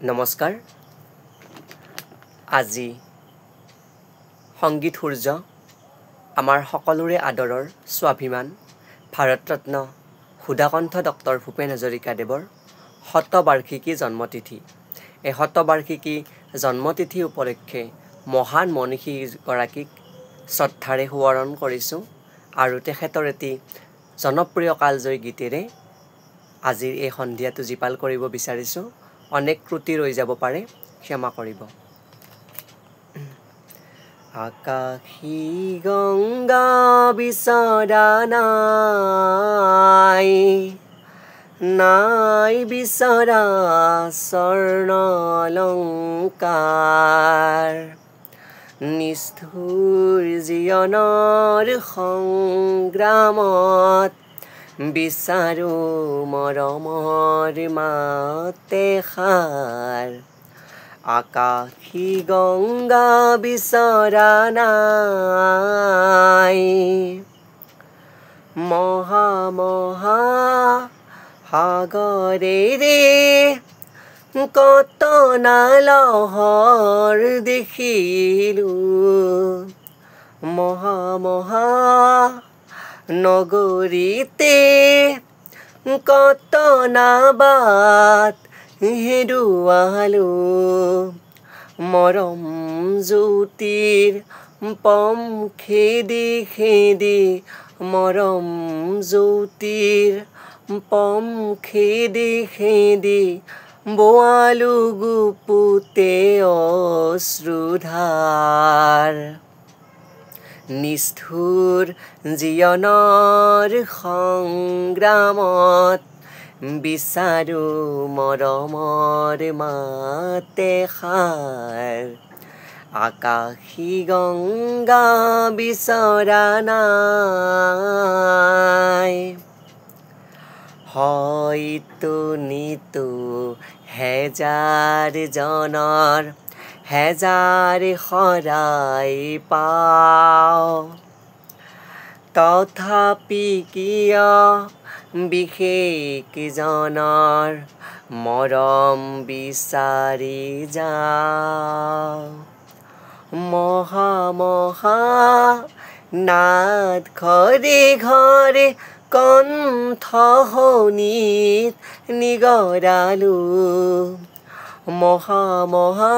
নমস্কাৰ আজি সংগীত সূৰ্য আমাৰ সকলোৰে আদৰৰ স্বাভিমান ভাৰতৰত্ন সুধাকণ্ঠ ডক্টৰ ভূপেন হাজৰিকাদেৱৰ শতবাৰ্ষিকী জন্মতিথি এই শতবাৰ্ষিকী জন্মতিথি উপলক্ষে মহান মনীষীগৰাকীক শ্ৰদ্ধাৰে সোঁৱৰণ কৰিছোঁ আৰু তেখেতৰ এটি জনপ্ৰিয় কালজয়ী গীতেৰে আজিৰ এই সন্ধিয়াটো জীপাল কৰিব বিচাৰিছোঁ অনেক ত্ৰুটি ৰৈ যাব পাৰে ক্ষমা কৰিব আকাশী গংগা বিচৰা নাই বিচৰা স্বৰ্ণ অলংকাৰ নিষ্ঠুৰ জীৱনৰ সংগ্ৰামত বিচাৰো মৰমৰ মাতে খাৰ আকাশী গংগা বিচৰা নাই মহা মহা সাগৰেৰে কত নালহৰ দেখিলোঁ মহা মহা নগৰীতে কত নাবাত হেৰুৱালোঁ মৰম জ্যোতিৰ পম খেদি খেদি মৰম জ্যোতিৰ পম খেদি খেদি বোৱালো গুপুতে অশ্ৰুধাৰ নিষ্ঠুৰ জীৱনৰ সংগ্ৰামত বিচাৰো মৰমৰ মাতে খাৰ আকাশী গংগা বিচৰা নাই হয়তো নিতো হেজাৰ জনৰ হেজাৰ শৰাই পাওঁ তথাপি কিয় বিশেষজনৰ মৰম বিচাৰি যাওঁ মহা মহা নাদ ঘৰে ঘৰে কণ্ঠ শোণিত নিগৰালো মহা মহা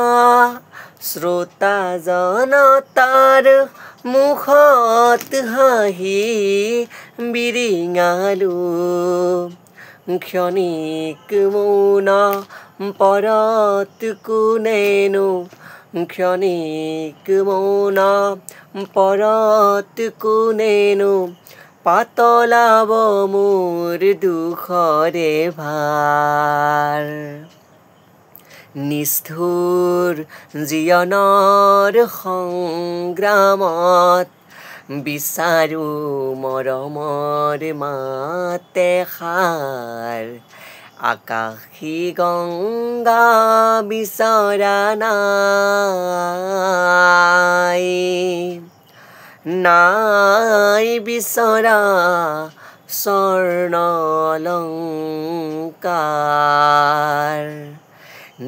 শ্ৰোতা জনতাৰ মুখত হাঁহি বিৰিঙালো ক্ষণিক মৌন পৰত কোনেনো ক্ষণিক মৌন পৰত কোনেনো পাতলাব মোৰ দুখৰে ভাৰ নিষ্ঠুৰ জীৱনৰ সংগ্ৰামত বিচাৰো মৰমৰ মাতে খাৰ আকাশী গংগা বিচৰা নাই নাই বিচৰা স্বৰ্ণ অলংকাৰ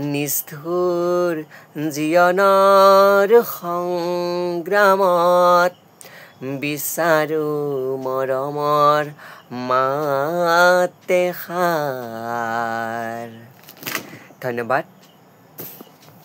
নিষ্ঠুৰ জীৱনৰ সংগ্ৰামত বিচাৰো মৰমৰ মাতে খাৰ ধন্যবাদ।